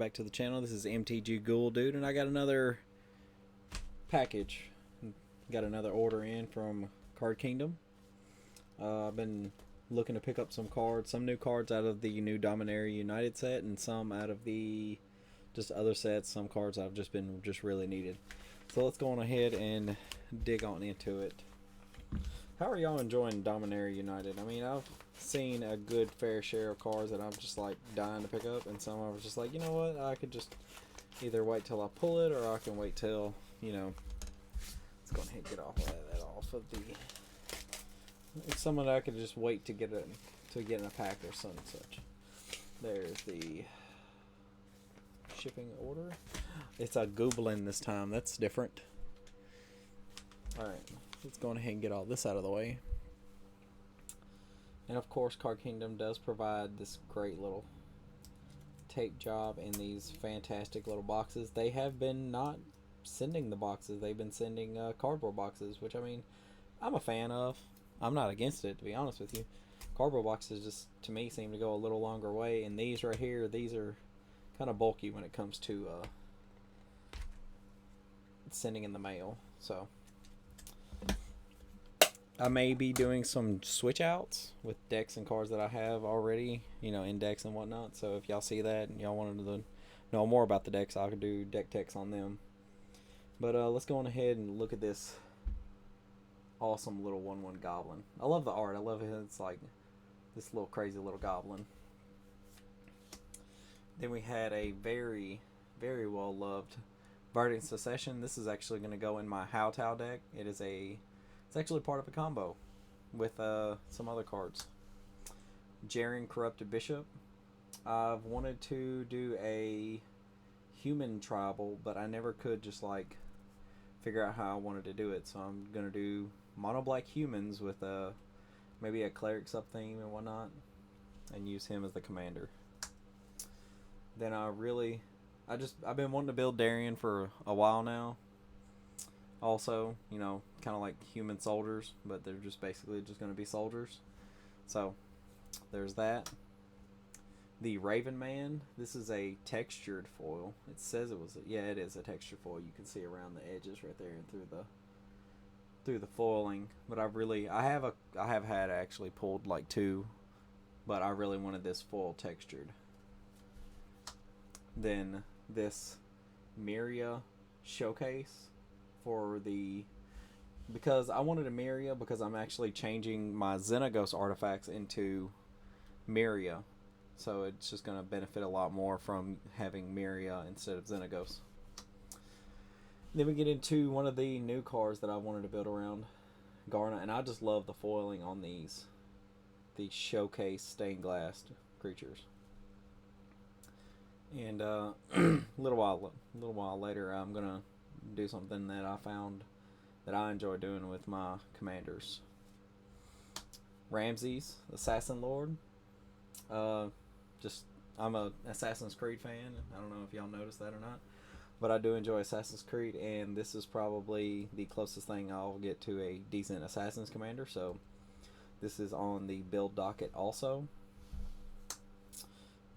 back to the channel. This is MTG Ghoul Dude, and I got another package. Got another order in from Card Kingdom. I've been looking to pick up some cards, some new cards out of the new Dominaria United set, and some out of the just other sets. Some cards I've just been really needed. So let's go on ahead and dig on into it. How are y'all enjoying Dominaria United? I mean, I've seen a good fair share of cards that I'm just like dying to pick up, and some I was just like, you know what, I could just either wait till I pull it, or I can wait till, you know, let's go ahead and get off of that off of the. It's someone that I could just wait to get in a pack or some such. There's the shipping order. It's a Goblin this time. That's different. Alright, let's go ahead and get all this out of the way. And of course, Card Kingdom does provide this great little tape job in these fantastic little boxes. They have been not sending the boxes. They've been sending cardboard boxes, which, I mean, I'm a fan of. I'm not against it, to be honest with you. Cardboard boxes just, to me, seem to go a little longer way. And these right here, these are kind of bulky when it comes to sending in the mail. So I may be doing some switch outs with decks and cards that I have already, you know, in decks and whatnot. So if y'all see that and y'all wanted to know more about the decks, I could do deck techs on them. But let's go on ahead and look at this awesome little 1/1 goblin. I love the art. I love it. It's like this little crazy little goblin. Then we had a very, very well loved Verdant Secession. This is actually going to go in my Howtow deck. It's actually part of a combo with some other cards. Jaren Corrupted Bishop. I've wanted to do a human tribal, but I never could just like figure out how I wanted to do it. So I'm going to do mono black humans with maybe a cleric sub-theme and whatnot, and use him as the commander. Then I've been wanting to build Darien for a while now. Also, you know, kind of like human soldiers, but they're just basically just going to be soldiers. So there's that. The Raven Man. This is a textured foil. It says it was it is a textured foil. You can see around the edges right there and through the foiling. But I have had actually pulled like two, but I really wanted this foil textured. Then this Myria showcase because I wanted a Myria because I'm actually changing my Xenagos artifacts into Myria. So it's just going to benefit a lot more from having Myria instead of Xenagos. Then we get into one of the new cards that I wanted to build around Garna, and I just love the foiling on these showcase stained glass creatures. And a little while later, I'm gonna do something that I found that I enjoy doing with my commanders. Ramses, Assassin Lord. I'm a Assassin's Creed fan. I don't know if y'all noticed that or not, but I do enjoy Assassin's Creed, and this is probably the closest thing I'll get to a decent Assassin's commander. So this is on the build docket also.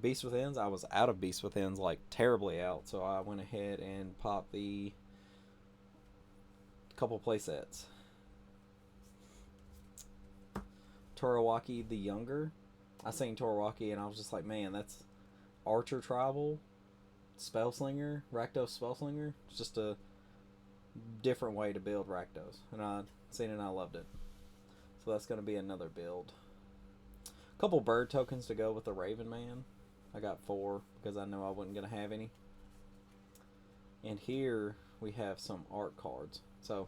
Beast Within's, I was out of Beast Within's, like terribly out, so I went ahead and popped the couple playsets. Torawaki the Younger. I seen Torawaki and I was just like, man, that's Archer Tribal, Spellslinger, Rakdos Spellslinger. It's just a different way to build Rakdos, and I seen it and I loved it. So that's going to be another build. A couple bird tokens to go with the Raven Man. I got 4 because I know I wasn't going to have any. And here we have some art cards. So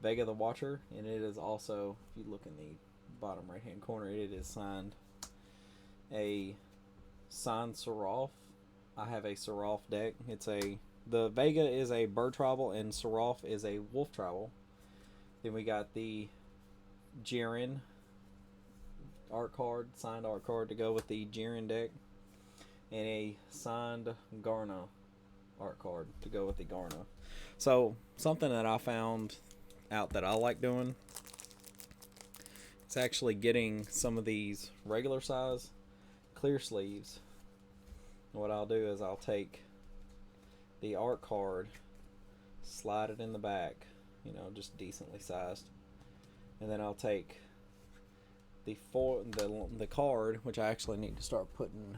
Vega the Watcher, and it is also, if you look in the bottom right hand corner, it is signed. A signed Seraph. I have a Seraph deck. The Vega is a bird tribal and Seraph is a wolf tribal. Then we got the Jiren signed art card to go with the Jiren deck, and a signed Garna art card to go with the Garna. So something that I found out that I like doing is actually getting some of these regular size clear sleeves what I'll do is I'll take the art card, slide it in the back, just decently sized, and then I'll take the card, which I actually need to start putting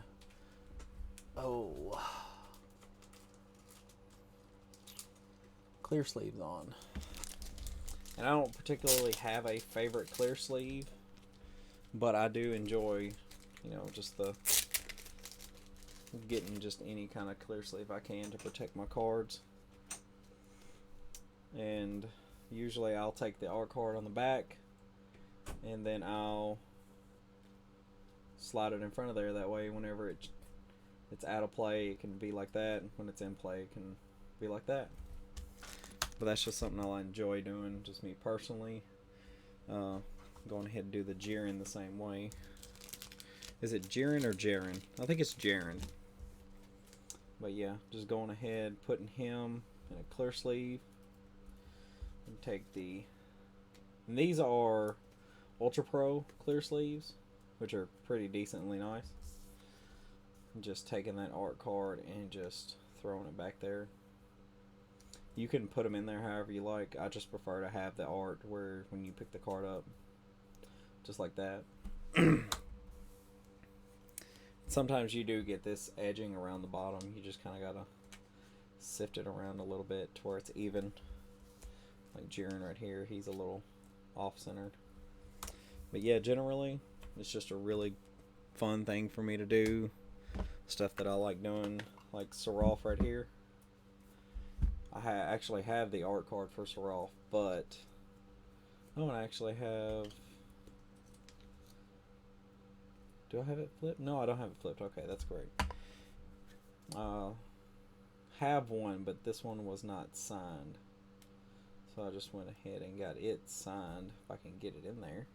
clear sleeves on. And I don't particularly have a favorite clear sleeve, but I do enjoy, just getting just any kind of clear sleeve I can to protect my cards. And usually I'll take the art card on the back, and then I'll slide it in front of there. That way, whenever it's out of play, it can be like that. When it's in play, it can be like that. But that's just something I enjoy doing, just me personally. Going ahead and do the Jiren the same way. Is it Jiren or Jaren? I think it's Jaren. But yeah, just going ahead, putting him in a clear sleeve. And take and these are Ultra Pro clear sleeves, which are pretty decently nice. And just taking that art card and just throwing it back there. You can put them in there however you like. I just prefer to have the art where when you pick the card up, just like that. Sometimes you do get this edging around the bottom. You just kind of gotta sift it around a little bit to where it's even. Like Jiren right here, he's a little off-centered. But yeah, generally, it's just a really fun thing for me to do. Stuff that I like doing, like Seraph right here. I actually have the art card for Seraph, but I don't actually have... Do I have it flipped? No, I don't have it flipped. Okay, that's great. Have one, but this one was not signed. So I just went ahead and got it signed, if I can get it in there.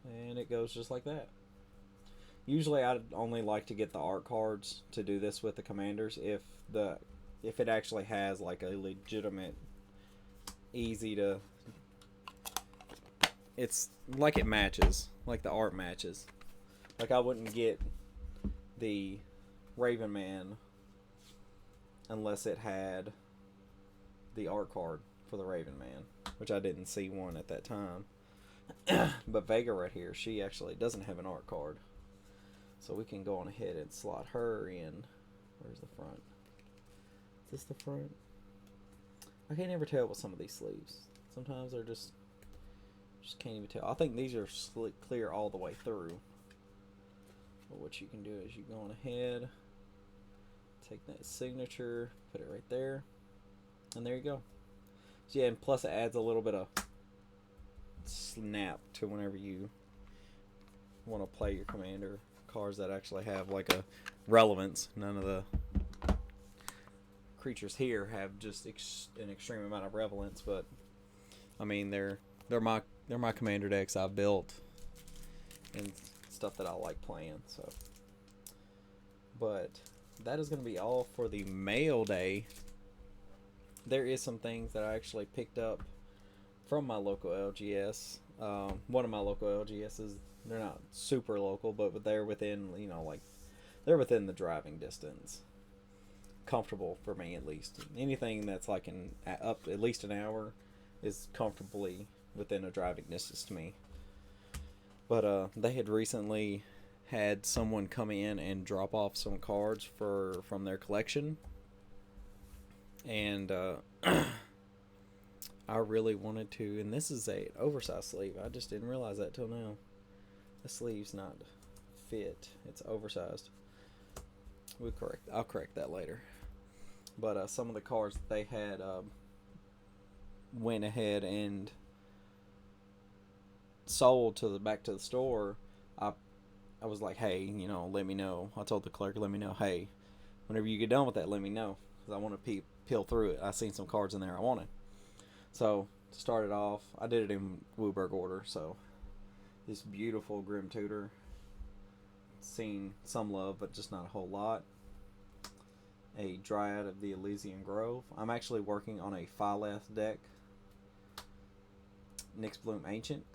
And it goes just like that. Usually I'd only like to get the art cards to do this with the commanders if it actually has like a legitimate, easy to... It's like it matches, like the art matches. Like I wouldn't get the Raven Man unless it had the art card for the Raven Man, which I didn't see one at that time. But Vega right here, she actually doesn't have an art card, so we can go on ahead and slot her in. Where's the front? Is this the front? I can't ever tell with some of these sleeves. Sometimes they're just can't even tell. I think these are clear all the way through. But what you can do is you go on ahead, take that signature, put it right there, and there you go. So yeah, and plus it adds a little bit of snap to whenever you want to play your commander cards that actually have like a relevance. None of the creatures here have just an extreme amount of relevance, but I mean they're my commander decks I've built and stuff that I like playing. So, but that is going to be all for the mail day. There is some things that I actually picked up from my local LGS. One of my local LGSs, they're not super local, but they're within, they're within the driving distance. Comfortable for me, at least. Anything that's like up at least an hour is comfortably within a driving distance to me. But they had recently had someone come in and drop off some cards from their collection, and I really wanted to. And this is an oversized sleeve. I just didn't realize that till now. The sleeve's not fit. It's oversized. I'll correct that later. But some of the cards that they had went ahead and sold back to the store. I was like, hey, let me know. I told the clerk, let me know, hey, whenever you get done with that, let me know, because I want to peel through it. I seen some cards in there I wanted. So to start it off, I did it in Wooburg order. So this beautiful Grim Tutor, seen some love, but just not a whole lot. A Dryad of the Elysian Grove. I'm actually working on a Phyleth deck, Nyx Bloom Ancient,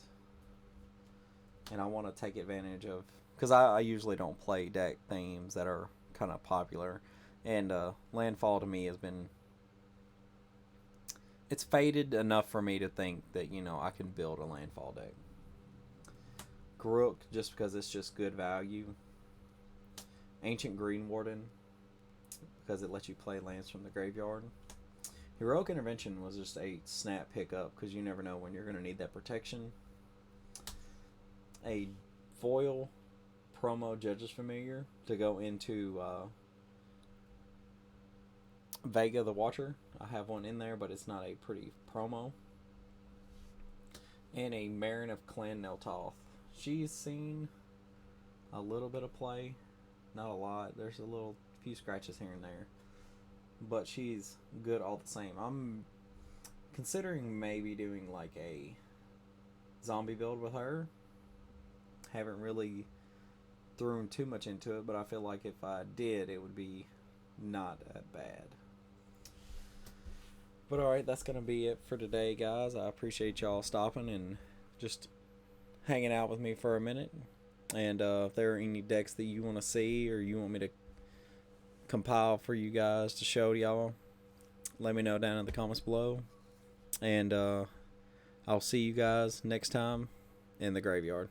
and I want to take advantage of because I usually don't play deck themes that are kind of popular, and landfall to me has been, it's faded enough for me to think that I can build a landfall deck. Grook, just because it's just good value. Ancient Green Warden, because it lets you play lands from the graveyard. Heroic Intervention was just a snap pickup because you never know when you're going to need that protection. A foil promo Judge's Familiar to go into Vega the Watcher. I have one in there, but it's not a pretty promo. And a Marin of Clan Neltoth. She's seen a little bit of play, not a lot. There's a few scratches here and there, but she's good all the same. I'm considering maybe doing like a zombie build with her. Haven't really thrown too much into it, but I feel like if I did, it would be not that bad. But alright, that's going to be it for today, guys. I appreciate y'all stopping and just hanging out with me for a minute. And if there are any decks that you want to see or you want me to compile for you guys to show to y'all, let me know down in the comments below. And I'll see you guys next time in the graveyard.